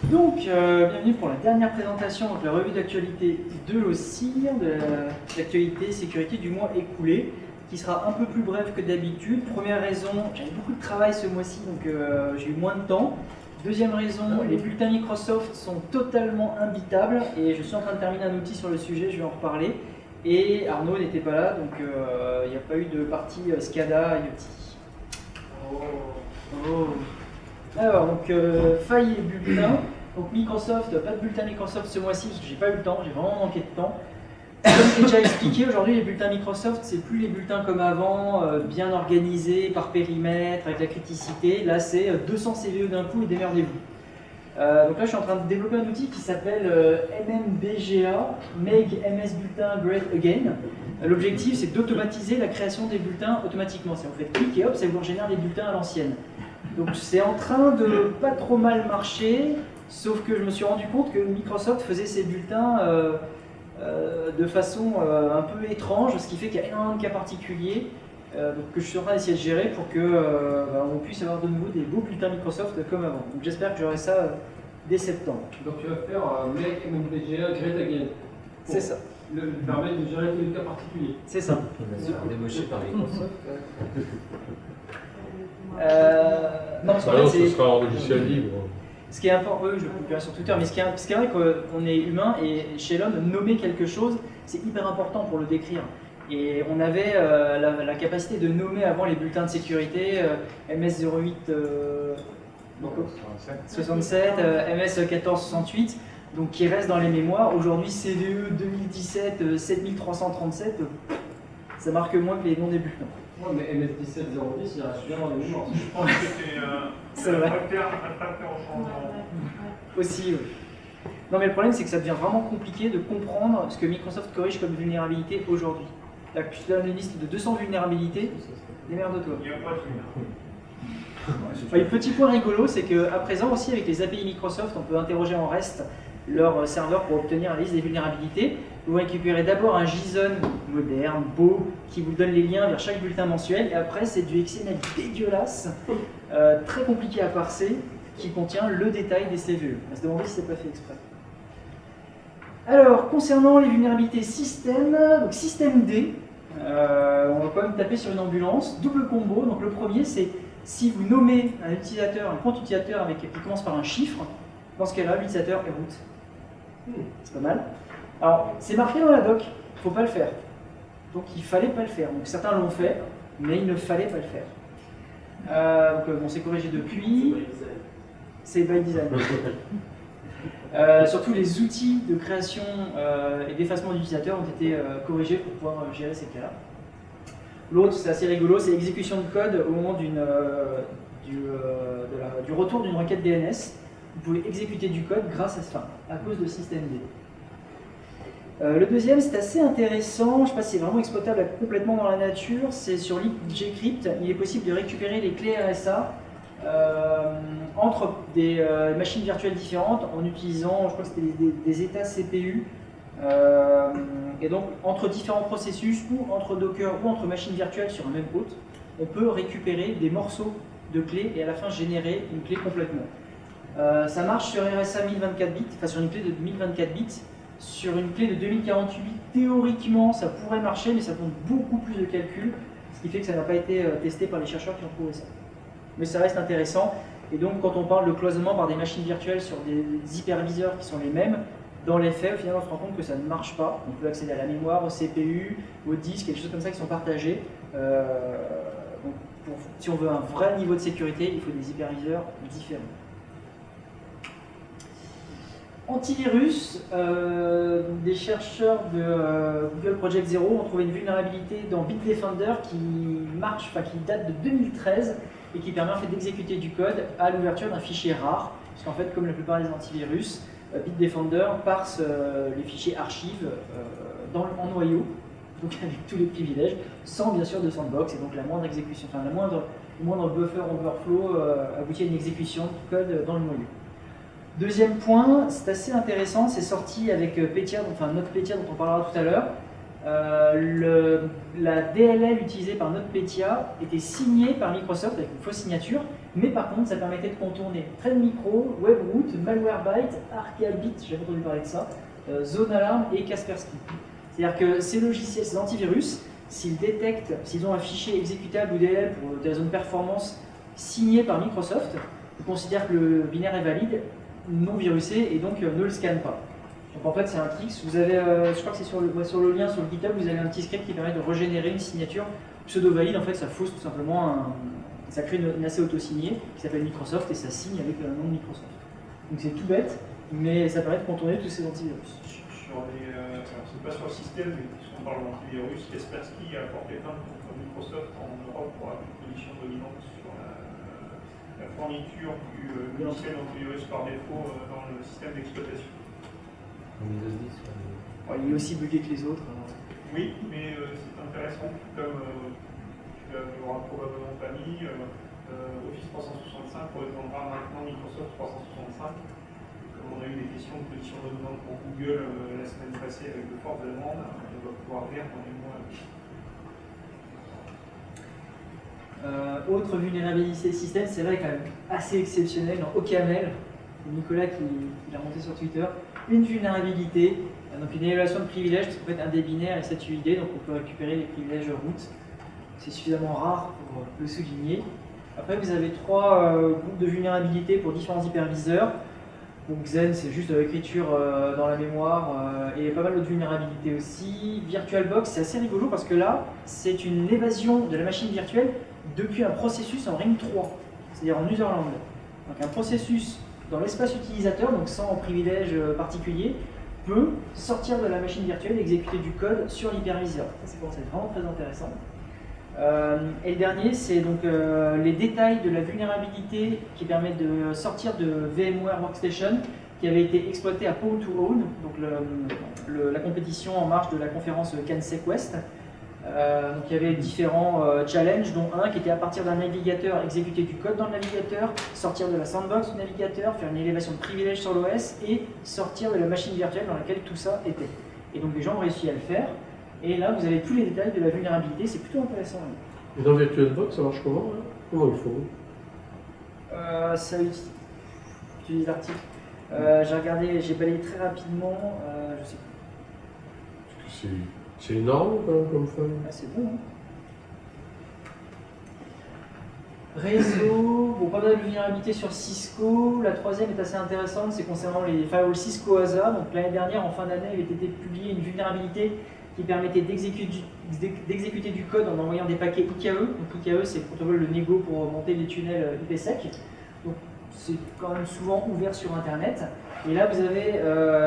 Donc, bienvenue pour la dernière présentation, donc la revue d'actualité de l'OSIR, de l'actualité sécurité du mois écoulé, qui sera un peu plus brève que d'habitude. Première raison, j'avais beaucoup de travail ce mois-ci, donc j'ai eu moins de temps. Deuxième raison, les bulletins Microsoft sont totalement imbitables, et je suis en train de terminer un outil sur le sujet, je vais en reparler. Et Arnaud n'était pas là, donc il n'y a pas eu de partie SCADA IoT. Alors, donc, faille et bulletin. Donc, Microsoft, pas de bulletin Microsoft ce mois-ci, parce que j'ai pas eu le temps, j'ai vraiment manqué de temps. Comme j'ai déjà expliqué, aujourd'hui, les bulletins Microsoft, c'est plus les bulletins comme avant, bien organisés, par périmètre, avec la criticité. Là, c'est 200 CVE d'un coup et démerdez-vous. Donc là, je suis en train de développer un outil qui s'appelle MMBGA, Make MS Bulletin Great Again. L'objectif, c'est d'automatiser la création des bulletins automatiquement. Si on fait clic et hop, ça vous régénère les bulletins à l'ancienne. Donc c'est en train de pas trop mal marcher, sauf que je me suis rendu compte que Microsoft faisait ses bulletins de façon un peu étrange, ce qui fait qu'il y a énormément de cas particuliers que je suis en train d'essayer de gérer pour que on puisse avoir de nouveau des beaux bulletins Microsoft comme avant. Donc j'espère que j'aurai ça dès septembre. Donc tu vas faire Make MMBGA Great Again. C'est ça. Le permettre de gérer tous les cas particuliers. C'est ça. Il va se faire débaucher par Microsoft. Non, parce Alors, que ce sera en logiciel libre. ce qui est important, je le publierai sur Twitter, mais ce qui est vrai qu'on est humain et chez l'homme, nommer quelque chose, c'est hyper important pour le décrire. Et on avait la capacité de nommer avant les bulletins de sécurité MS08 67, MS 1468, donc qui restent dans les mémoires. Aujourd'hui, CVE 2017 7337, ça marque moins que les noms des bulletins. Ouais, mais MS1710, il reste bien dans les mémoires. Je pense que c'était C'est vrai. un facteur en changement. Aussi, oui. Non, mais le problème, c'est que ça devient vraiment compliqué de comprendre ce que Microsoft corrige comme vulnérabilité aujourd'hui. Là, je te donne une liste de 200 vulnérabilités, démerde-toi. Il n'y a pas de lumière. Le petit point rigolo, c'est qu'à présent aussi, avec les API Microsoft, on peut interroger en REST leur serveur pour obtenir la liste des vulnérabilités. Vous récupérez d'abord un JSON moderne, beau, qui vous donne les liens vers chaque bulletin mensuel, et après, c'est du XML dégueulasse, très compliqué à parser, qui contient le détail des CVE. On va se demander si c'est pas fait exprès. Alors, concernant les vulnérabilités système, donc système D, on va quand même taper sur une ambulance, double combo. Donc le premier, c'est si vous nommez un utilisateur, un compte utilisateur qui commence par un chiffre, dans ce cas-là, l'utilisateur est root. C'est pas mal. Alors, c'est marqué dans la doc, il ne faut pas le faire. Donc il fallait pas le faire. Donc certains l'ont fait, mais il ne fallait pas le faire. Donc bon, c'est corrigé depuis. C'est by design. Surtout les outils de création et d'effacement d'utilisateurs ont été corrigés pour pouvoir gérer ces cas-là. L'autre, c'est assez rigolo, c'est l'exécution de code au moment du retour d'une requête DNS. Vous pouvez exécuter du code grâce à cause de systemd. Le deuxième, c'est assez intéressant, je ne sais pas si c'est vraiment exploitable complètement dans la nature, c'est sur l'IPGcrypt. Il est possible de récupérer les clés RSA entre des machines virtuelles différentes en utilisant, je crois que c'était des états CPU, et donc entre différents processus ou entre Docker ou entre machines virtuelles sur un même hôte, on peut récupérer des morceaux de clés et à la fin générer une clé complètement. Ça marche sur RSA 1024 bits, enfin sur une clé de 1024 bits. Sur une clé de 2048 bits, théoriquement ça pourrait marcher, mais ça demande beaucoup plus de calculs, ce qui fait que ça n'a pas été testé par les chercheurs qui ont trouvé ça. Mais ça reste intéressant. Et donc, quand on parle de cloisonnement par des machines virtuelles sur des hyperviseurs qui sont les mêmes, dans les faits, au final, on se rend compte que ça ne marche pas. On peut accéder à la mémoire, au CPU, au disque, et des choses comme ça qui sont partagées. Donc, si on veut un vrai niveau de sécurité, il faut des hyperviseurs différents. Antivirus, des chercheurs de Google Project Zero ont trouvé une vulnérabilité dans Bitdefender qui marche, enfin qui date de 2013 et qui permet en fait d'exécuter du code à l'ouverture d'un fichier rare, puisqu'en fait, comme la plupart des antivirus, Bitdefender parse les fichiers archives en noyau, donc avec tous les privilèges, sans bien sûr de sandbox, et donc la moindre exécution, enfin le moindre buffer overflow aboutit à une exécution de code dans le noyau. Deuxième point, c'est assez intéressant, c'est sorti avec Petya, enfin notre Petya dont on parlera tout à l'heure. la DLL utilisée par NotPetya était signée par Microsoft avec une fausse signature, mais par contre ça permettait de contourner Trend Micro, Webroot, Malwarebytes, Arcabit, j'avais entendu parler de ça, Zone Alarm et Kaspersky. C'est-à-dire que ces logiciels, ces antivirus, s'ils détectent, s'ils ont un fichier exécutable ou DLL pour des raisons de performance signé par Microsoft, ils considèrent que le binaire est valide, non virusé, et donc ne le scannent pas. Donc en fait c'est un trick, vous avez, je crois que c'est sur le lien sur le GitHub, vous avez un petit script qui permet de régénérer une signature pseudo-valide, en fait ça fausse tout simplement, ça crée une AC auto-signée qui s'appelle Microsoft et ça signe avec le nom de Microsoft. Donc c'est tout bête, mais ça permet de contourner tous ces antivirus. Sur les, alors c'est pas sur le système, mais puisqu'on parle d'antivirus, Kaspersky a porté plainte contre Microsoft en Europe pour une position dominante sur la fourniture du logiciel antivirus par défaut dans le système d'exploitation. Windows 10, Bon, il est aussi bugué que les autres. Oui, mais c'est intéressant, comme tu l'auras probablement pas mis, Office 365 répondra maintenant Microsoft 365. Comme on a eu des questions de position dominante pour Google la semaine passée avec de fortes demandes, on va pouvoir lire dans les mois. Autre vulnérabilité système, c'est vrai quand même assez exceptionnel dans OCaml, c'est Nicolas qui l'a monté sur Twitter, une vulnérabilité, donc une évaluation de privilèges, parce qu'en fait un des binaires est 7UID, donc on peut récupérer les privilèges root. C'est suffisamment rare pour le souligner. Après vous avez trois groupes de vulnérabilités pour différents hyperviseurs. Donc Xen c'est juste de l'écriture dans la mémoire et pas mal d'autres vulnérabilités aussi. VirtualBox c'est assez rigolo parce que là c'est une évasion de la machine virtuelle depuis un processus en Ring 3, c'est-à-dire en userland. Donc un processus dans l'espace utilisateur, donc sans privilège particulier, peut sortir de la machine virtuelle et exécuter du code sur l'hyperviseur. Ça c'est vraiment très intéressant. Et le dernier, c'est donc les détails de la vulnérabilité qui permet de sortir de VMware Workstation qui avait été exploité à Pwn to Own, donc la compétition en marge de la conférence CanSec West. Donc il y avait différents challenges, dont un qui était à partir d'un navigateur, exécuter du code dans le navigateur, sortir de la sandbox du navigateur, faire une élévation de privilèges sur l'OS et sortir de la machine virtuelle dans laquelle tout ça était. Et donc les gens ont réussi à le faire. Et là, vous avez tous les détails de la vulnérabilité, c'est plutôt intéressant. Et dans VirtualBox, ça marche comment là? Comment ils font? Ça utilise l'article. J'ai regardé, j'ai balayé très rapidement, je sais plus. C'est énorme quand même comme feuille. Ah, c'est bon, hein. Réseau, bon, pas mal de vulnérabilité sur Cisco. La troisième est assez intéressante, c'est concernant les firewalls Cisco ASA. Donc l'année dernière, en fin d'année, il avait été publié une vulnérabilité qui permettait d'exécuter du code en envoyant des paquets IKE. Donc IKE, c'est le protocole de négo pour monter les tunnels IPsec. Donc c'est quand même souvent ouvert sur Internet. Et là, vous avez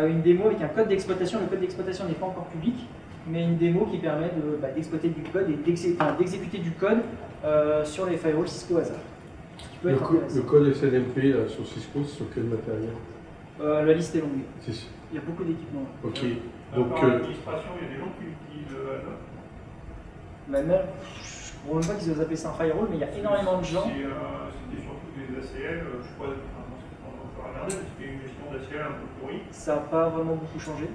une démo avec un code d'exploitation. Le code d'exploitation n'est pas encore public, mais une démo qui permet d'exploiter du code et d'exécuter du code sur les firewalls Cisco ASA. Le code SNMP là, sur Cisco, c'est sur quel matériel? La liste est longue. Il y a beaucoup d'équipements. Ok. Donc, par l'administration, il y a des gens qui utilisent ASA. Même, je ne crois même pas qu'ils osent appeler ça un firewall, mais il y a énormément de gens. C'était surtout des ACL, je crois, on peut regarder, parce qu'il y a une gestion d'ACL un peu pourrie. Ça n'a pas vraiment beaucoup changé.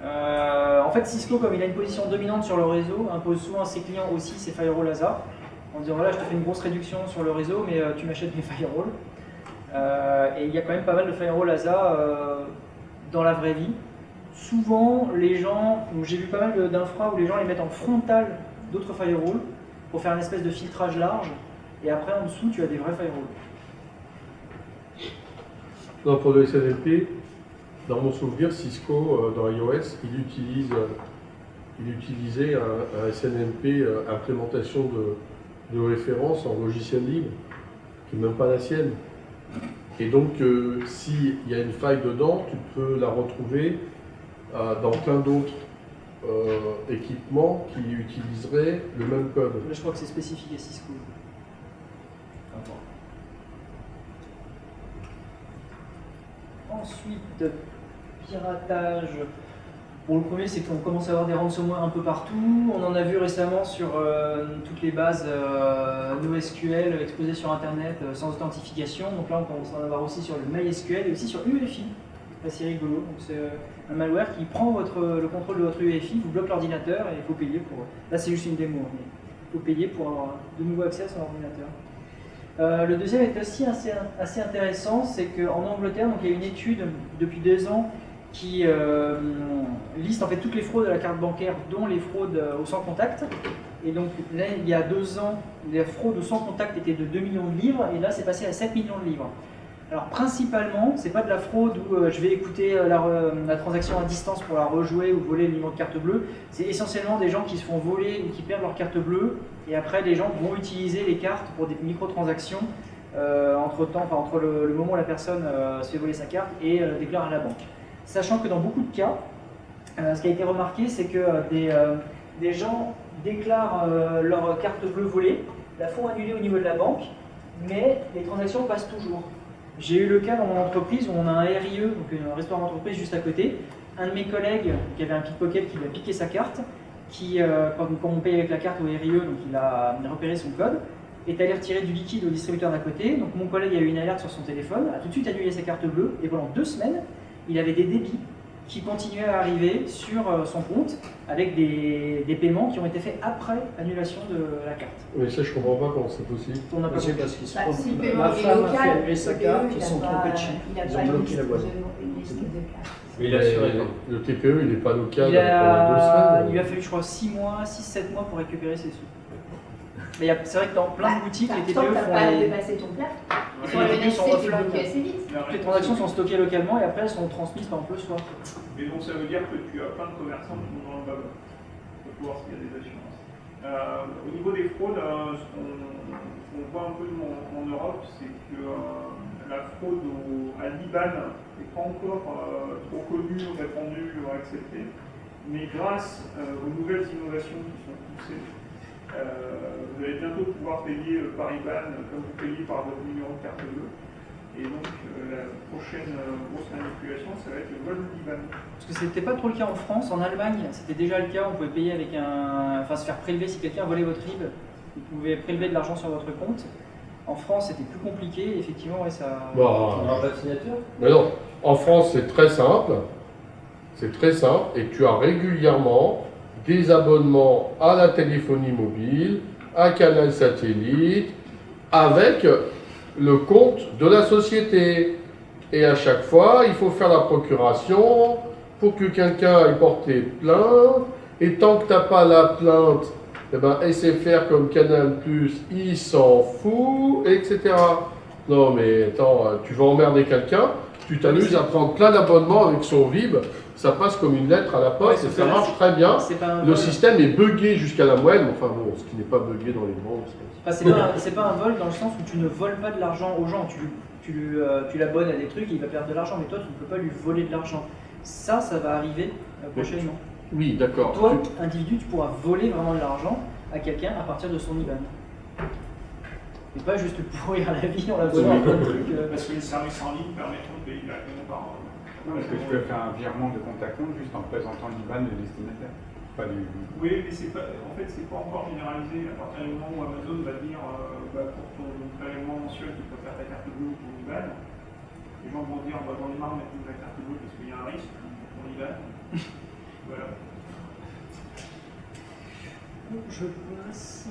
En fait, Cisco, comme il a une position dominante sur le réseau, impose souvent à ses clients aussi ses firewalls ASA, en disant voilà, je te fais une grosse réduction sur le réseau, mais tu m'achètes mes firewalls. Et il y a quand même pas mal de firewalls ASA dans la vraie vie. Souvent, les gens, j'ai vu pas mal d'infra où les gens les mettent en frontal d'autres firewalls pour faire une espèce de filtrage large, et après en dessous, tu as des vrais firewalls. Non, pour le SNMP, dans mon souvenir, Cisco, dans iOS, il utilisait un SNMP implémentation de référence en logiciel libre, qui n'est même pas la sienne. Et donc, s'il y a une faille dedans, tu peux la retrouver dans plein d'autres équipements qui utiliseraient le même code. Là, je crois que c'est spécifique à Cisco. Ensuite, piratage. Bon, le premier, c'est qu'on commence à avoir des ransomware un peu partout. On en a vu récemment sur toutes les bases NoSQL exposées sur Internet sans authentification. Donc là, on commence à en avoir aussi sur le MySQL et aussi sur UEFI. assez rigolo. Donc c'est un malware qui prend le contrôle de votre UEFI, vous bloque l'ordinateur et il faut payer pour... Là c'est juste une démo, mais il faut payer pour avoir de nouveau accès à son ordinateur. Le deuxième est aussi assez intéressant, c'est qu'en Angleterre, donc, il y a une étude depuis 2 ans qui liste en fait toutes les fraudes à la carte bancaire, dont les fraudes au sans contact. Et donc là, il y a 2 ans, les fraudes au sans contact étaient de 2 millions de livres, et là c'est passé à 7 millions de livres. Alors principalement, c'est pas de la fraude où je vais écouter la transaction à distance pour la rejouer ou voler le numéro de carte bleue. C'est essentiellement des gens qui se font voler ou qui perdent leur carte bleue, et après les gens vont utiliser les cartes pour des microtransactions entre le moment où la personne se fait voler sa carte et déclare à la banque. Sachant que dans beaucoup de cas, ce qui a été remarqué, c'est que des gens déclarent leur carte bleue volée, la font annuler au niveau de la banque, mais les transactions passent toujours. J'ai eu le cas dans mon entreprise où on a un RIE, donc un restaurant d'entreprise juste à côté. Un de mes collègues qui avait un pickpocket qui lui a piqué sa carte, quand on paye avec la carte au RIE, donc il a repéré son code, est allé retirer du liquide au distributeur d'à côté. Donc mon collègue a eu une alerte sur son téléphone, a tout de suite annulé sa carte bleue, et pendant 2 semaines, il avait des débits qui continuaient à arriver sur son compte avec des paiements qui ont été faits après annulation de la carte. Mais ça, je comprends pas comment c'est possible. On n'a pas C'est compris. parce qu'ils se Bah, si le trompent. paiement Ma est femme a fait local, annuler sa le carte, TPE, ils sont trompés de chiffre. il a Ils pas ont une bloqué liste la boîte. une liste de cartes. Mais il a assuré quoi. Le TPE, il n'est pas local Il pendant 2 semaines. lui a fallu, je crois, 6-7 mois pour récupérer ses sous. Mais c'est vrai que dans plein de boutiques, les Tant TPE que t'as font pas les... dépassé ton plat, Et sur le les TPE NFC, sont tu offline. bloques assez vite. Toutes les transactions sont stockées localement et après elles sont transmises par exemple le soir. Mais donc ça veut dire que tu as plein de commerçants qui vont dans le bas pour voir s'il y a des assurances. Au niveau des fraudes, ce qu'on voit un peu en Europe, c'est que la fraude à l'IBAN n'est pas encore trop connue, répandue ou acceptée. Mais grâce aux nouvelles innovations qui sont poussées, vous allez bientôt pouvoir payer par IBAN comme vous payez par votre numéro de carte bleue. Et donc la prochaine grosse manipulation, ça va être le vol d'IBAN. Parce que c'était pas trop le cas en France. En Allemagne, c'était déjà le cas. On pouvait payer avec se faire prélever si quelqu'un volait votre RIB. Vous pouvez prélever de l'argent sur votre compte. En France, c'était plus compliqué. Effectivement, ouais, ça. On n'a pas de signature. Mais non, en France, c'est très simple. C'est très simple. Et tu as régulièrement des abonnements à la téléphonie mobile, à Canal Satellite, avec le compte de la société. Et à chaque fois, il faut faire la procuration pour que quelqu'un ait porté plainte. Et tant que tu n'as pas la plainte, eh ben, SFR comme Canal+, il s'en fout, etc. Non mais attends, tu vas emmerder quelqu'un, tu t'amuses à prendre plein d'abonnements avec son RIB, ça passe comme une lettre à la poste, Ouais, et ça marche très bien. Un Le vol. système est buggé jusqu'à la moelle, enfin bon, ce qui n'est pas buggé dans les banques. C'est pas un vol dans le sens où tu ne voles pas de l'argent aux gens. Tu l'abonnes à des trucs, il va perdre de l'argent, mais toi tu ne peux pas lui voler de l'argent. Ça va arriver prochainement. Oui, d'accord. Toi, individu, tu pourras voler vraiment de l'argent à quelqu'un à partir de son IBAN. Et pas juste pourrir la vie en la faisant un truc. Parce que les services en ligne permettent de payer directement par. Non, parce que tu peux faire un virement de compte à compte juste en présentant l'IBAN de destinataire. Pas du... Oui, mais c'est pas, en fait, c'est pas encore généralisé. À partir du moment où Amazon va dire pour ton prélèvement mensuel, tu peux faire ta carte bleue ou ton IBAN, les gens vont dire j'en ai marre de mettre la carte bleue parce qu'il y a un risque pour ton IBAN. Voilà. Je passe.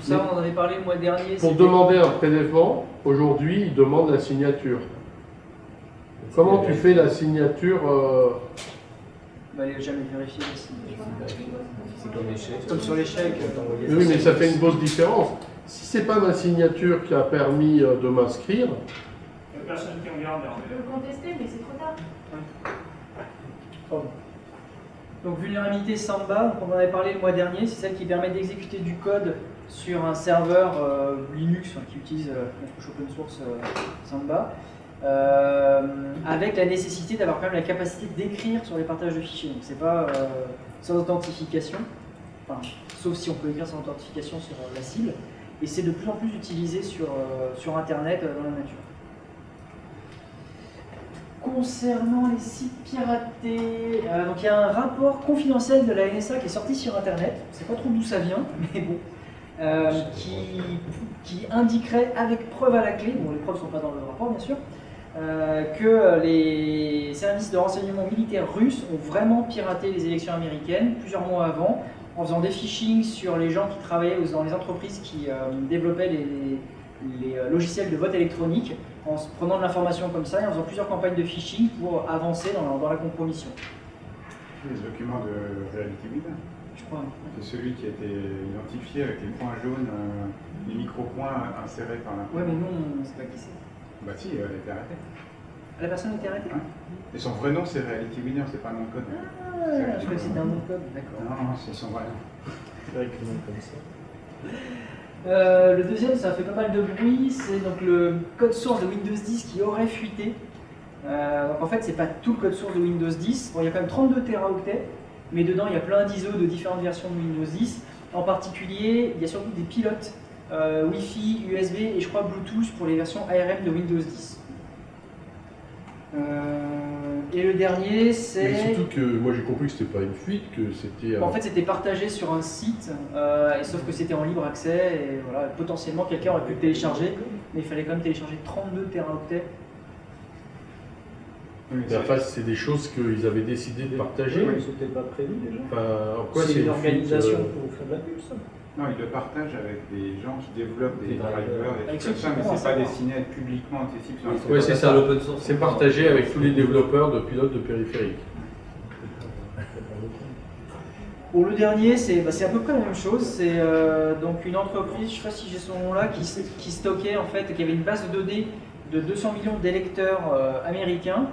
Ça, on en avait parlé le mois dernier. Pour demander un prélèvement, aujourd'hui, il demande la signature. Comment tu fais la signature Bah, elle n'est jamais vérifiée la signature. C'est comme les chèques. Comme sur les chèques. Oui, mais ça fait une grosse différence. Si c'est pas ma signature qui a permis de m'inscrire, Il n'y a personne qui regarde. Tu peux le contester, mais c'est trop tard. Pardon. Donc vulnérabilité Samba, on en avait parlé le mois dernier, c'est celle qui permet d'exécuter du code sur un serveur Linux qui utilise notre couche open source Samba, avec la nécessité d'avoir quand même la capacité d'écrire sur les partages de fichiers. Donc c'est pas sans authentification, enfin, sauf si on peut écrire sans authentification sur la cible, et c'est de plus en plus utilisé sur Internet dans la nature. Concernant les sites piratés, donc il y a un rapport confidentiel de la NSA qui est sorti sur Internet, je ne sais pas trop d'où ça vient, mais bon, qui indiquerait avec preuve à la clé, bon les preuves ne sont pas dans le rapport bien sûr, que les services de renseignement militaires russes ont vraiment piraté les élections américaines plusieurs mois avant, en faisant des phishing sur les gens qui travaillaient dans les entreprises qui développaient les logiciels de vote électronique, en se prenant de l'information comme ça et en faisant plusieurs campagnes de phishing pour avancer dans la compromission. Les documents de Reality Winner. Je crois. C'est celui qui a été identifié avec les points jaunes, les micro-points insérés par la. Ouais, mais nous, on ne sait pas qui c'est. Bah si, elle a été arrêtée. La personne a été arrêtée? Et son vrai nom, c'est Reality Winner, c'est pas un nom de code. Ah, je crois que c'était un nom de code, d'accord. Non, c'est son vrai nom. C'est vrai que nom comme ça. Le deuxième, ça fait pas mal de bruit, c'est donc le code source de Windows 10 qui aurait fuité. Donc en fait, c'est pas tout le code source de Windows 10. Bon, il y a quand même 32 téraoctets, mais dedans, il y a plein d'ISO de différentes versions de Windows 10. En particulier, il y a surtout des pilotes Wi-Fi, USB et je crois Bluetooth pour les versions ARM de Windows 10. Et le dernier, c'est... Mais surtout que moi j'ai compris que c'était pas une fuite, que c'était... En fait, c'était partagé sur un site, et sauf que c'était en libre accès, et voilà, potentiellement quelqu'un aurait pu le télécharger, mais il fallait quand même télécharger 32 téraoctets. Mais enfin, c'est des choses qu'ils avaient décidé de partager. Oui, c'était pas prévu déjà. Enfin, en quoi C'est une fuite, organisation pour faire de la pub, ça. Non, il le partage avec des gens qui développent des Des drivers. drivers et Avec tout ceux comme qui ça, mais commencent c'est à pas savoir. destiné à être publiquement accessible sur Oui, Internet. Ouais, c'est ça. l'open source. C'est partagé avec tous les développeurs de pilotes de périphériques. Bon, le dernier, c'est à peu près la même chose. C'est donc une entreprise, je ne sais pas si j'ai son nom là, qui stockait en fait, qui avait une base de données de 200 millions d'électeurs américains.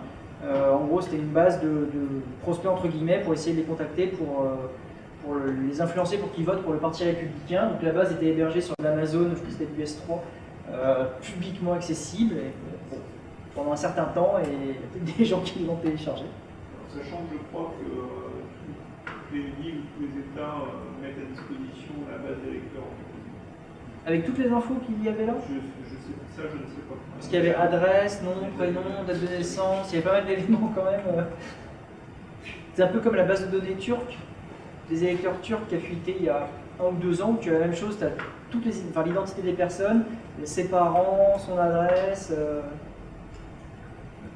En gros, c'était une base de prospects entre guillemets pour essayer de les contacter pour les influencer pour qu'ils votent pour le parti républicain. Donc la base était hébergée sur l'Amazon, je crois que c'était du S3, publiquement accessible et, bon, pendant un certain temps, et il y a peut-être des gens qui l'ont téléchargé. Sachant que je crois que toutes les villes, tous les États mettent à disposition la base d'électeurs. Avec toutes les infos qu'il y avait là, Je ne sais pas. parce qu'il y avait adresse, nom, prénom, date de naissance, il y avait pas mal d'éléments quand même. C'est un peu comme la base de données turque, des électeurs turcs qui a fuité il y a 1 ou 2 ans, où tu as la même chose, tu as toutes l'identité des personnes, ses parents, son adresse.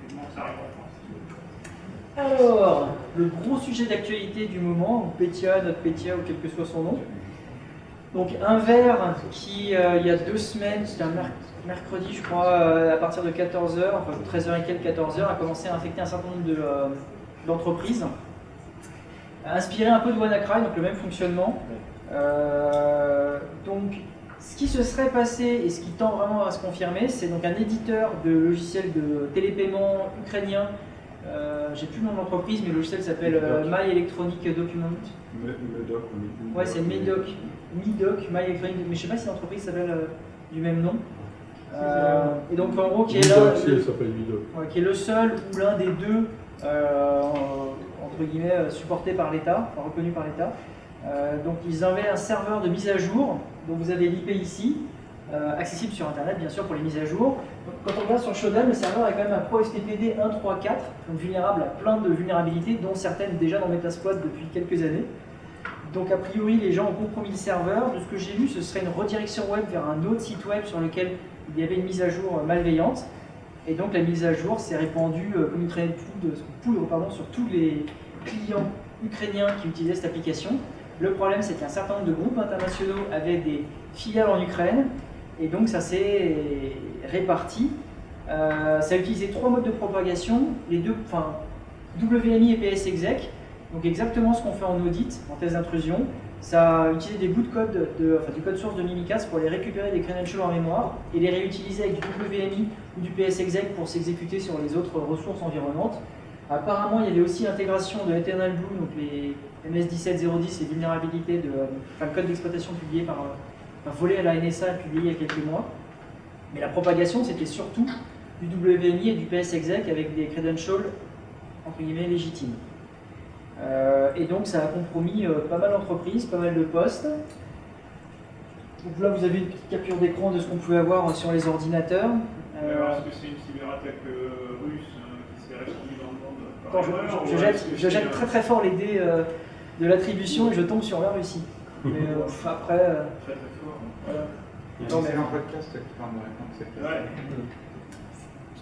Tellement que ça arrive en France. Alors, le gros sujet d'actualité du moment, ou Petya, notre Petya, ou quel que soit son nom. Donc un ver qui, il y a 2 semaines, c'était un mercredi je crois, à partir de 14h, enfin 13h et quelques 14h, a commencé à infecter un certain nombre d'entreprises, a inspiré un peu de WannaCry, donc le même fonctionnement. Donc ce qui se serait passé et ce qui tend vraiment à se confirmer, c'est donc un éditeur de logiciels de télépaiement ukrainien. J'ai plus le nom de l'entreprise, mais le logiciel s'appelle My Electronic Document. Medoc. Ouais, c'est Medoc, My Electronic, mais je sais pas si l'entreprise s'appelle du même nom. Et donc en gros, qui est là, Vidoc, si elle s'appelle Vidoc. ouais, qui est le seul ou l'un des deux, entre guillemets, supporté par l'État, enfin, reconnu par l'État. Donc ils avaient un serveur de mise à jour, dont vous avez l'IP ici, accessible sur Internet bien sûr pour les mises à jour. Donc, quand on regarde sur Shodan, le serveur est quand même un Pro STPD 1.3.4, donc vulnérable à plein de vulnérabilités, dont certaines déjà dans Metasploit depuis quelques années. Donc a priori les gens ont compromis le serveur. De ce que j'ai vu, ce serait une redirection web vers un autre site web sur lequel il y avait une mise à jour malveillante. Et donc la mise à jour s'est répandue comme une traînée de poudre sur tous les clients ukrainiens qui utilisaient cette application. Le problème, c'est qu'un certain nombre de groupes internationaux avaient des filiales en Ukraine, et donc ça s'est réparti. Ça a utilisé 3 modes de propagation, les deux, enfin WMI et PSExec, donc exactement ce qu'on fait en audit, en test d'intrusion. Ça a utilisé des bouts de code, du code source de Mimikatz pour aller récupérer des credentials en mémoire et les réutiliser avec du WMI ou du PSExec pour s'exécuter sur les autres ressources environnantes. Apparemment, il y avait aussi l'intégration de Eternal Blue, donc les MS17010 et vulnérabilités le code d'exploitation publié volé à la NSA et publié il y a quelques mois. Mais la propagation, c'était surtout du WMI et du PSExec avec des credentials entre guillemets légitimes. Et donc ça a compromis pas mal d'entreprises, pas mal de postes. Donc là vous avez une petite capture d'écran de ce qu'on pouvait avoir sur les ordinateurs. Alors, est-ce que c'est une cyberattaque russe qui s'est répandue dans le monde? Attends, je jette très très fort les dés de l'attribution et je tombe sur la Russie. Mais après... Très très fort. voilà. Il y a Non, un mais- excellent podcast qui parle de répondre à cette question. Ouais.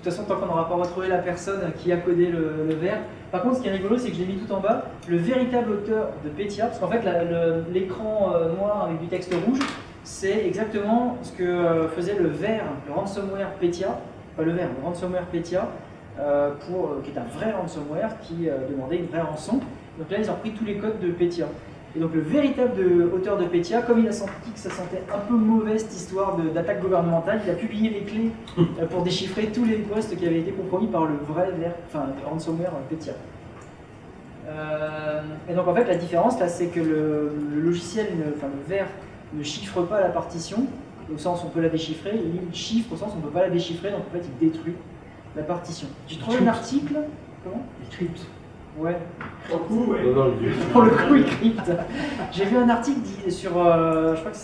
toute façon, tant qu'on n'aura pas retrouvé la personne qui a codé le ver. Par contre, ce qui est rigolo, c'est que je l'ai mis tout en bas, le véritable auteur de Petya, parce qu'en fait, l'écran noir avec du texte rouge, c'est exactement ce que faisait le ver, le ransomware Petya, pas le ver, le ransomware Petya, qui est un vrai ransomware qui demandait une vraie rançon. Donc là, ils ont repris tous les codes de Petya. Et donc le véritable auteur de Petya, comme il a senti que ça sentait un peu mauvais cette histoire d'attaque gouvernementale, il a publié les clés pour déchiffrer tous les postes qui avaient été compromis par le vrai ransomware Petya. Et donc en fait la différence là, c'est que le logiciel, le ver, ne chiffre pas la partition, au sens où on peut la déchiffrer, et il chiffre au sens où on ne peut pas la déchiffrer, donc en fait il détruit la partition. J'ai trouvé un article. Comment ? Il crypte. Ouais. Pour le coup, ouais. Non, Pour le coup, il crypte. J'ai vu un article sur, je crois que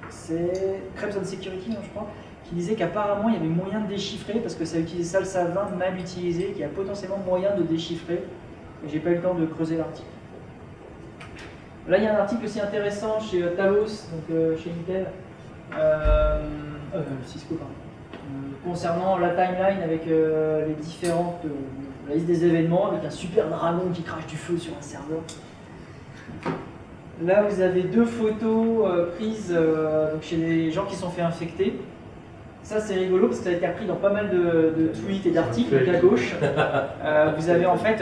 c'est Krebs on Security, je crois, qui disait qu'apparemment il y avait moyen de déchiffrer parce que ça utilisait Salsa 20 mal utilisé, qu'il y a potentiellement moyen de déchiffrer. Et j'ai pas eu le temps de creuser l'article. Là, il y a un article aussi intéressant chez Talos, donc chez Intel, Cisco, pardon, concernant la timeline avec les différentes. La liste des événements avec un super dragon qui crache du feu sur un serveur. Là, vous avez deux photos prises donc chez les gens qui se sont fait infecter. Ça, c'est rigolo parce que ça a été repris dans pas mal de tweets et d'articles. Donc à gauche, vous avez en fait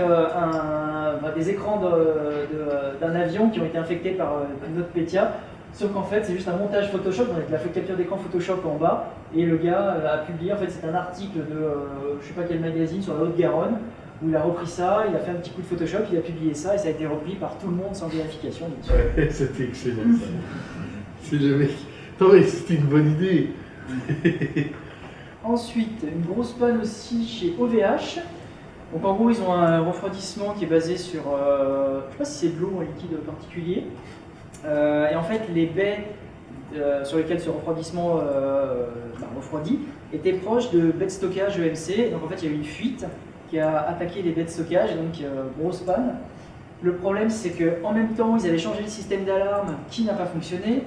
des écrans d'un avion qui ont été infectés par notre Petya. Sauf qu'en fait, c'est juste un montage Photoshop, avec la capture d'écran Photoshop en bas, et le gars a publié, en fait, c'est un article de je sais pas quel magazine sur la Haute-Garonne, où il a repris ça, il a fait un petit coup de Photoshop, il a publié ça, et ça a été repris par tout le monde sans vérification. Ouais, c'était excellent ça. C'est le mec. Non mais c'était une bonne idée. Ensuite, une grosse panne aussi chez OVH. Donc en gros, ils ont un refroidissement qui est basé sur, je sais pas si c'est de l'eau ou un liquide particulier. Et en fait, les baies sur lesquelles ce refroidissement refroidit étaient proches de baies de stockage EMC. Donc en fait, il y a eu une fuite qui a attaqué les baies de stockage, et donc grosse panne. Le problème, c'est qu'en même temps, ils avaient changé le système d'alarme qui n'a pas fonctionné.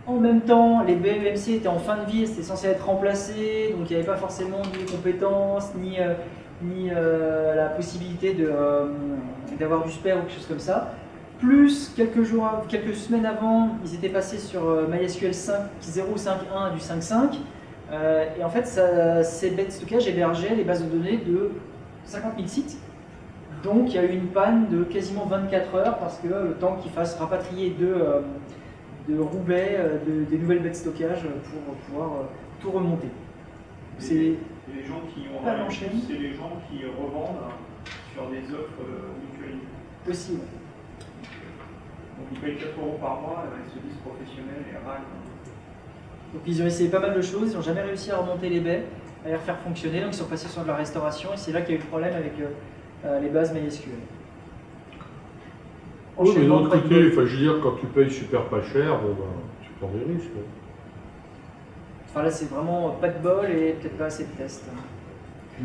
En même temps, les baies EMC étaient en fin de vie, c'était censé être remplacé, donc il n'y avait pas forcément ni les compétences, ni la possibilité d'avoir du spare ou quelque chose comme ça. Plus, quelques semaines avant, ils étaient passés sur MySQL 0.5.1 du 5.5. Et en fait, ces baies de stockage hébergeaient les bases de données de 50 000 sites. Donc, il y a eu une panne de quasiment 24 heures parce que le temps qu'ils fassent rapatrier de Roubaix des nouvelles baies de stockage pour pouvoir tout remonter. C'est les gens qui ont pas rien, l'enchaîne. c'est les gens qui revendent sur des offres mutualisées. Possible. Donc ils payent 4 € par mois, ils se disent professionnels et RAC. Donc ils ont essayé pas mal de choses, ils n'ont jamais réussi à remonter les baies, à les refaire fonctionner, donc ils sont passés sur de la restauration et c'est là qu'il y a eu le problème avec les bases MySQL. Oui, mais de Enchaînement, l'autre pas de côté, bol. enfin, je veux dire, quand tu payes super pas cher, bon, ben, tu prends des risques. Hein. Enfin là c'est vraiment pas de bol et peut-être pas assez de tests.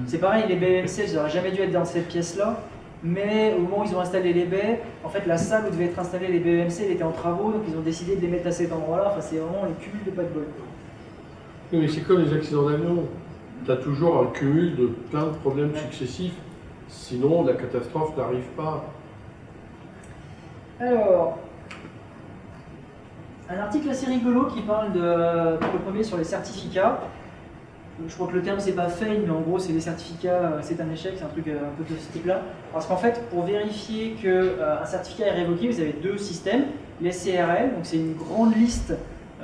C'est pareil, les baies EMC, ils n'auraient jamais dû être dans cette pièce-là, mais au moment où ils ont installé les baies, en fait la salle où devaient être installées les baies EMC, elle était en travaux, donc ils ont décidé de les mettre à cet endroit-là. Enfin c'est vraiment le cumul de pas de bol. Oui, mais c'est comme les accidents d'avion. Tu as toujours un cumul de plein de problèmes successifs, sinon la catastrophe n'arrive pas. Alors, un article assez rigolo qui parle pour le premier sur les certificats. Je crois que le terme c'est pas fail, mais en gros c'est les certificats, c'est un échec, c'est un truc un peu de ce type-là. Parce qu'en fait, pour vérifier qu'un certificat est révoqué, vous avez deux systèmes. Les CRL, donc c'est une grande liste,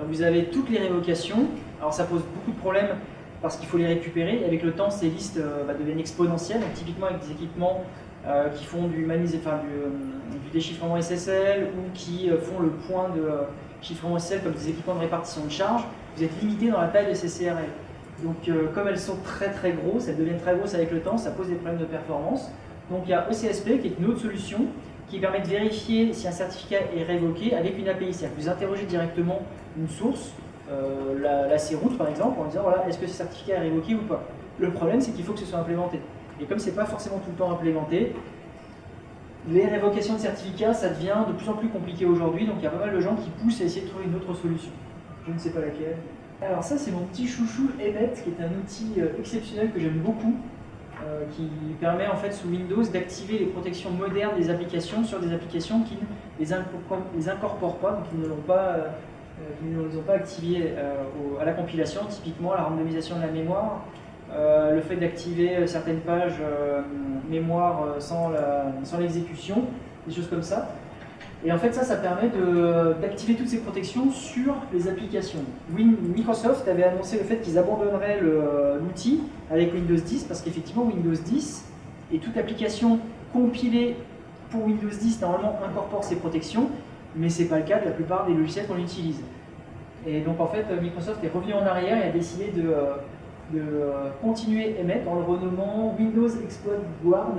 vous avez toutes les révocations. Alors ça pose beaucoup de problèmes parce qu'il faut les récupérer. Et avec le temps, ces listes deviennent exponentielles. Donc typiquement avec des équipements qui font du déchiffrement SSL ou qui font le point de chiffrement SSL comme des équipements de répartition de charge, vous êtes limité dans la taille de ces CRL. Donc comme elles sont très très grosses, elles deviennent très grosses avec le temps, ça pose des problèmes de performance. Donc il y a ECSP qui est une autre solution qui permet de vérifier si un certificat est révoqué avec une API. C'est-à-dire que vous interrogez directement une source, la C-Route par exemple, en disant voilà, est-ce que ce certificat est révoqué ou pas. Le problème c'est qu'il faut que ce soit implémenté. Et comme ce n'est pas forcément tout le temps implémenté, les révocations de certificats, ça devient de plus en plus compliqué aujourd'hui, donc il y a pas mal de gens qui poussent à essayer de trouver une autre solution. Je ne sais pas laquelle. Alors ça c'est mon petit chouchou Emmet, qui est un outil exceptionnel que j'aime beaucoup, qui permet en fait sous Windows d'activer les protections modernes des applications sur des applications qui ne les incorporent pas, donc qui ne les ont pas activées à la compilation, typiquement la randomisation de la mémoire, le fait d'activer certaines pages mémoire sans l'exécution, des choses comme ça. Et en fait ça permet d'activer toutes ces protections sur les applications. Microsoft avait annoncé le fait qu'ils abandonneraient l'outil avec Windows 10 parce qu'effectivement Windows 10 et toute application compilée pour Windows 10 normalement incorpore ces protections, mais ce n'est pas le cas de la plupart des logiciels qu'on utilise. Et donc en fait Microsoft est revenu en arrière et a décidé de continuer Emmet en le renommant Windows Exploit Guard,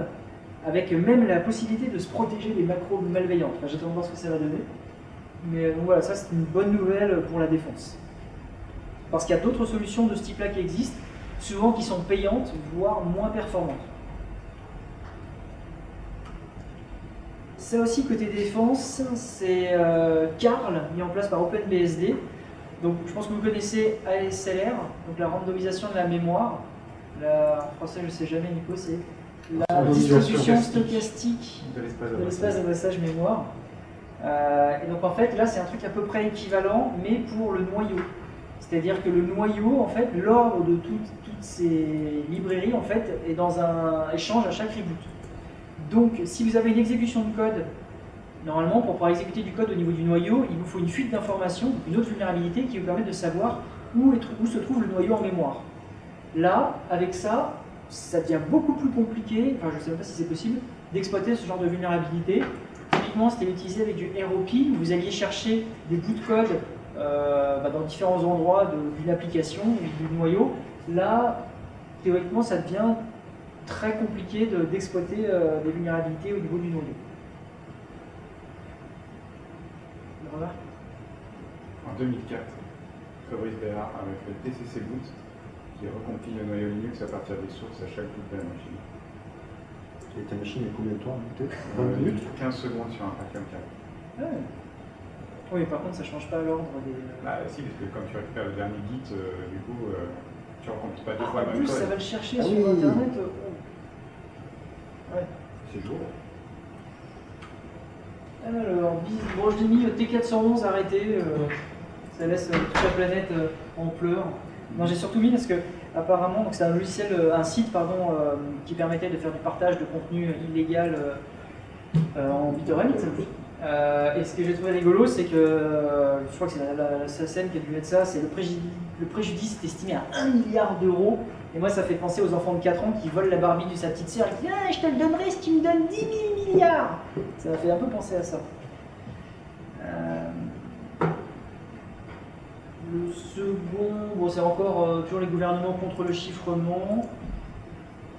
avec même la possibilité de se protéger des macros malveillantes. Enfin, j'attends de voir ce que ça va donner. Mais donc voilà, ça c'est une bonne nouvelle pour la défense. Parce qu'il y a d'autres solutions de ce type-là qui existent, souvent qui sont payantes, voire moins performantes. Ça aussi, côté défense, c'est Carl, mis en place par OpenBSD. Donc je pense que vous connaissez ASLR, donc la randomisation de la mémoire. En français, je ne sais jamais, Nico, c'est la distribution stochastique de l'espace d'adressage mémoire. Et donc en fait, là, c'est un truc à peu près équivalent, mais pour le noyau. C'est-à-dire que le noyau, en fait, l'ordre de toutes ces librairies, en fait, est dans un échange à chaque reboot. Donc, si vous avez une exécution de code, normalement, pour pouvoir exécuter du code au niveau du noyau, il vous faut une fuite d'informations, une autre vulnérabilité qui vous permet de savoir où se trouve le noyau en mémoire. Là, avec ça, ça devient beaucoup plus compliqué, enfin je ne sais même pas si c'est possible, d'exploiter ce genre de vulnérabilité. Typiquement, c'était utilisé avec du ROP, où vous alliez chercher des bouts de code dans différents endroits d'une application, du noyau. Là, théoriquement, ça devient très compliqué d'exploiter des vulnérabilités au niveau du noyau. Une remarque ? En 2004, Fabrice Bérard avait fait TCC Boot, qui recompile le noyau Linux à partir des sources à chaque bout de la machine. Et ta machine est combien de temps peut-être 20 minutes 15 secondes sur un paquet en câble. Ouais. Oui, par contre, ça ne change pas l'ordre des... Bah si, parce que comme tu récupères le dernier Git, du coup, tu ne recompiles pas deux fois En le même plus, code. ça va le chercher Ah sur oui. Internet. Ouais. C'est jour. Alors, bon, je l'ai mis T411 arrêté, ça laisse toute la planète en pleurs. Non, j'ai surtout mis parce que apparemment, c'est un logiciel, un site pardon, qui permettait de faire du partage de contenu illégal en BitTorrent. Et ce que j'ai trouvé rigolo, c'est que je crois que c'est la SACEM qui a dû mettre ça, c'est le préjudice est estimé à 1 milliard d'euros. Et moi, ça fait penser aux enfants de 4 ans qui volent la Barbie de sa petite sœur et qui disent ah, je te le donnerai si tu me donnes 10 000 milliards. Ça m'a fait un peu penser à ça. Le second, bon, c'est encore toujours les gouvernements contre le chiffrement.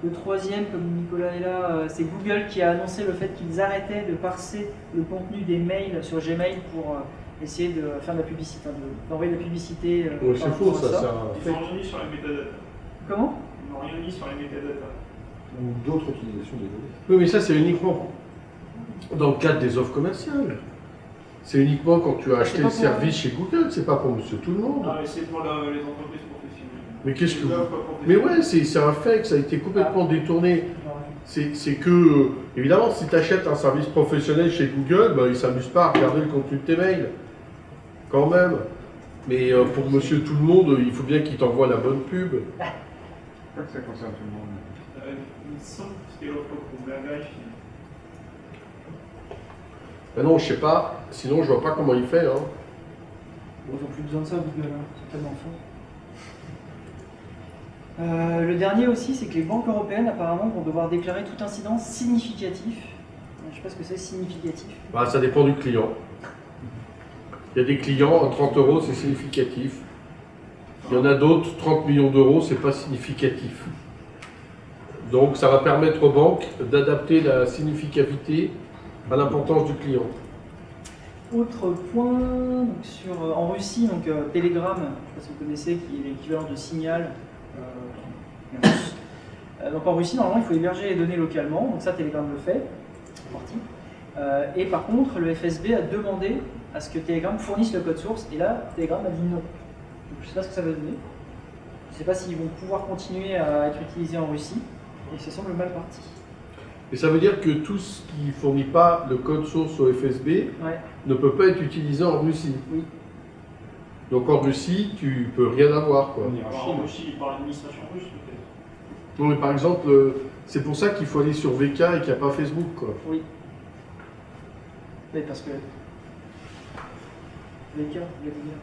Le troisième, comme Nicolas est là, c'est Google qui a annoncé le fait qu'ils arrêtaient de parser le contenu des mails sur Gmail pour essayer de faire de la publicité, d'envoyer de la publicité. Ouais, c'est faux ça. Ils n'ont rien mis sur les métadatas. Comment? Ils n'ont rien mis sur les métadatas. Ou d'autres utilisations des données. Oui, mais ça c'est uniquement dans le cadre des offres commerciales. C'est uniquement quand tu as acheté le service chez Google, c'est pas pour monsieur tout le monde. Non, mais c'est pour les entreprises professionnelles. Mais qu'est-ce que Les vous... offres Mais professionnelles. ouais, c'est un fait que ça a été complètement détourné. C'est que, évidemment, si tu achètes un service professionnel chez Google, bah, ils ne s'amusent pas à regarder le contenu de tes mails. Quand même. Mais pour monsieur tout le monde, il faut bien qu'il t'envoie la bonne pub. Je crois que ça concerne tout le monde. Il me semble que c'était l'offre pour vérifier. Ben non, je sais pas. Sinon, je vois pas comment il fait. Hein. Bon, ils n'ont plus besoin de ça, Google, hein. C'est tellement fort. Le dernier aussi, c'est que les banques européennes, apparemment, vont devoir déclarer tout incident significatif. Je ne sais pas ce que c'est significatif. Bah, ça dépend du client. Il y a des clients, 30 €, c'est significatif. Il y en a d'autres, 30 millions d'euros, c'est pas significatif. Donc, ça va permettre aux banques d'adapter la significativité à l'importance du client. Autre point, donc en Russie, donc, Telegram, je ne sais pas si vous connaissez, qui est l'équivalent de Signal. Donc en Russie, normalement, il faut héberger les données localement, donc ça, Telegram le fait, c'est parti. Et par contre, le FSB a demandé à ce que Telegram fournisse le code source, et là, Telegram a dit non. je ne sais pas ce que ça va donner. Je ne sais pas s'ils vont pouvoir continuer à être utilisés en Russie. Et ça semble mal parti. Et ça veut dire que tout ce qui ne fournit pas le code source au FSB Ouais. ne peut pas être utilisé en Russie. Oui. Donc en Russie, tu peux rien avoir, quoi. Alors en Russie, par l'administration russe, peut-être. Non, mais par exemple, c'est pour ça qu'il faut aller sur VK et qu'il n'y a pas Facebook, quoi. Oui. Mais parce que. Les cas, Vladimir.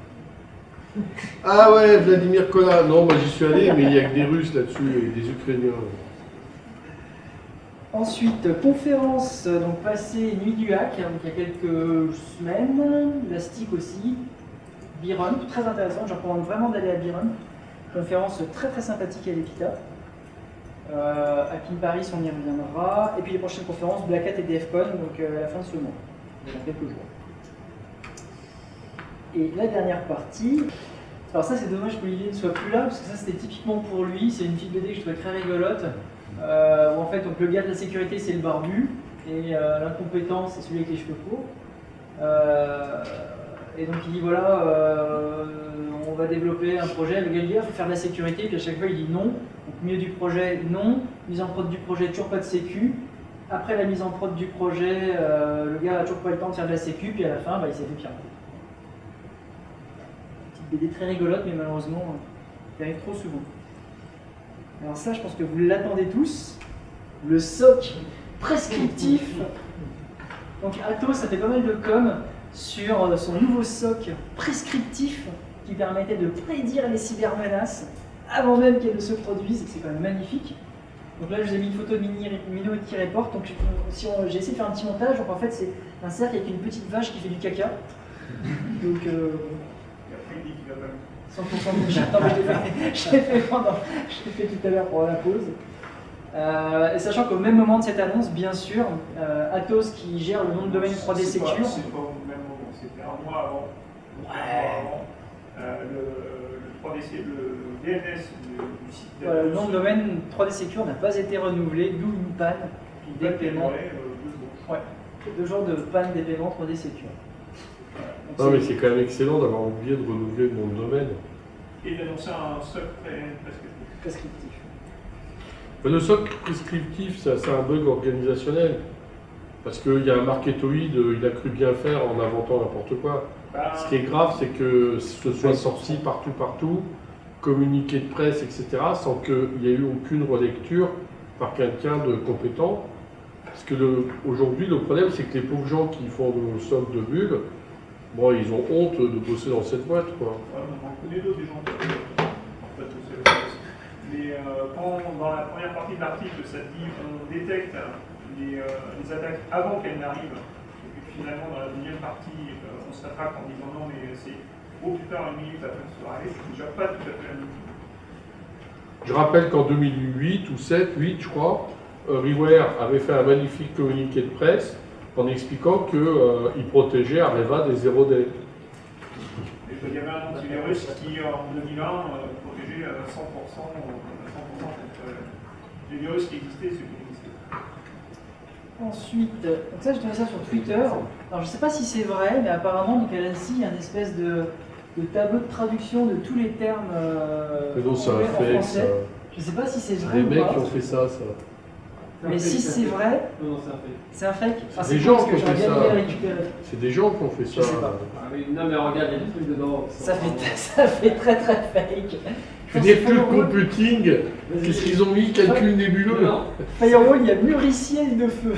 Ah ouais, Vladimir Kola. Non, moi j'y suis allé, mais il n'y a que des Russes là-dessus et des Ukrainiens. Ensuite, conférence donc passée Nuit du Hack, donc il y a quelques semaines, la STIC aussi, Biron, très intéressant, je recommande vraiment d'aller à Biron. Conférence très très sympathique à l'EPITA. Hack in Paris, on y reviendra. Et puis les prochaines conférences, Black Hat et DEFCON, donc à la fin de ce mois, dans quelques jours. Et la dernière partie, alors ça c'est dommage qu'Olivier ne soit plus là, parce que ça c'était typiquement pour lui, c'est une petite BD que je trouvais très rigolote. Où en fait donc, le gars de la sécurité c'est le barbu et l'incompétent c'est celui avec les cheveux courts. Et donc il dit voilà, on va développer un projet, le gars dit il faut faire de la sécurité, puis à chaque fois il dit non. Donc milieu du projet non, mise en prod du projet toujours pas de sécu. Après la mise en prod du projet, le gars a toujours pas le temps de faire de la sécu, puis à la fin il s'est fait pirater. Petite BD très rigolote mais malheureusement qui arrive trop souvent. Alors ça, je pense que vous l'attendez tous, le SOC prescriptif. Donc Atos, ça fait pas mal de com sur son nouveau SOC prescriptif qui permettait de prédire les cybermenaces avant même qu'elles ne se produisent. C'est quand même magnifique. Donc là, je vous ai mis une photo de Minority Report. Donc j'ai essayé de faire un petit montage. Donc en fait, c'est un cercle avec une petite vache qui fait du caca. Donc 100% de bullshit. Non, mais je l'ai fait tout à l'heure pour la pause. Et sachant qu'au même moment de cette annonce, bien sûr, Atos qui gère le nom de domaine 3D Secure. C'est pas au même moment, c'était un mois avant. Le 3D, le DNS du site. Voilà, le nom de domaine 3D Secure n'a pas été renouvelé, d'où une panne des paiements. 2 jours de panne des paiements 3D Secure. Non, mais c'est quand même excellent d'avoir oublié de renouveler le nom de domaine. Et d'annoncer un SOC prescriptif. Le SOC prescriptif, c'est un bug organisationnel. Parce qu'il y a un marketoïde, il a cru bien faire en inventant n'importe quoi. Ce qui est grave, c'est que ce soit sorti partout, communiqué de presse, etc., sans qu'il n'y ait eu aucune relecture par quelqu'un de compétent. Parce que aujourd'hui, le problème, c'est que les pauvres gens qui font le SOC de bulles, bon, ils ont honte de bosser dans cette boîte, quoi. On connaît d'autres gens qui mais quand dans la première partie de l'article, ça dit on détecte les attaques avant qu'elles n'arrivent, et puis finalement dans la deuxième partie, on se rattrape en disant non, mais c'est au plus tard une minute après que ce soit arrivé, c'est déjà pas tout à fait la même chose. Je rappelle qu'en 2008 ou 8, je crois, Reware avait fait un magnifique communiqué de presse en expliquant qu'il protégeait Areva des 0 day. Il y avait un antivirus qui, en 2001, protégeait à 100% les virus qui existaient et ceux qui existaient. Ensuite, donc ça, j'ai trouvé ça sur Twitter. Alors, je ne sais pas si c'est vrai, mais apparemment, donc à l'ANSSI, il y a une espèce de tableau de traduction de tous les termes en français. Ça. Je ne sais pas si c'est vrai ou pas. Les mecs pas. qui ont fait ça. Mais si c'est vrai, non, c'est un fake. C'est un fake. C'est des gens qui ont fait ça. Récupérer. C'est des gens qui ont fait ça. Je sais pas. Ah, mais, non, mais regarde, il y a des trucs dedans. Ça fait très très fake. Tu dis plus computing, qu'est-ce qu'ils ont mis? Calcul nébuleux. Firewall, il y a muriciel de feu.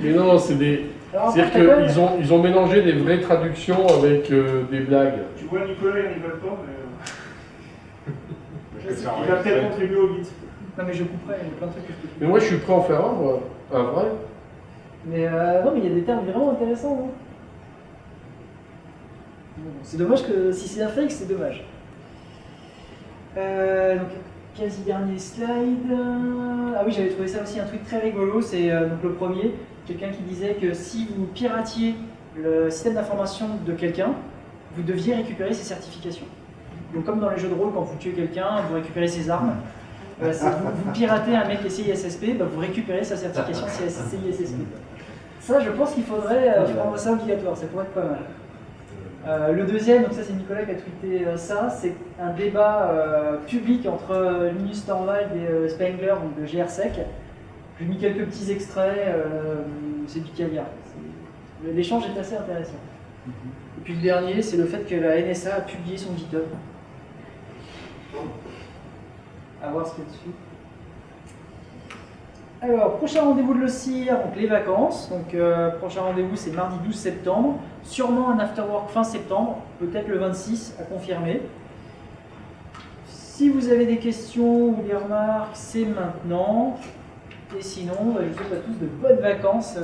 Mais non, c'est des. C'est-à-dire qu'ils ont mélangé des vraies traductions avec des blagues. Tu vois, Nicolas, il rigole pas, mais. Il va peut-être contribuer au guide. Non, mais je couperai, il y a plein de trucs que je peux couper. Mais moi, je suis prêt à en faire un, moi. Un vrai. Mais non, mais il y a des termes vraiment intéressants. Hein. Bon, c'est dommage que si c'est un fake, c'est dommage. Donc, quasi dernier slide. Ah oui, j'avais trouvé ça aussi un tweet très rigolo. C'est donc le premier. Quelqu'un qui disait que si vous piratiez le système d'information de quelqu'un, vous deviez récupérer ses certifications. Donc, comme dans les jeux de rôle, quand vous tuez quelqu'un, vous récupérez ses armes. Vous piratez un mec CISSP, bah, vous récupérez sa certification CISSP. Ça, je pense qu'il faudrait rendre ça obligatoire, ça pourrait être pas mal. Le deuxième, donc ça c'est Nicolas qui a tweeté ça, c'est un débat public entre Linus Torvald et Spengler, donc de GRSec. J'ai mis quelques petits extraits, c'est du caviar. L'échange est assez intéressant. Et puis le dernier, c'est le fait que la NSA a publié son GitHub. À voir ce qu'il y a dessus. Alors, prochain rendez-vous de l'OSIR, donc les vacances. Donc, prochain rendez-vous, c'est mardi 12 septembre. Sûrement un afterwork fin septembre, peut-être le 26 à confirmer. Si vous avez des questions ou des remarques, c'est maintenant. Et sinon, je vous souhaite à tous de bonnes vacances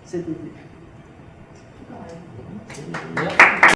cet été.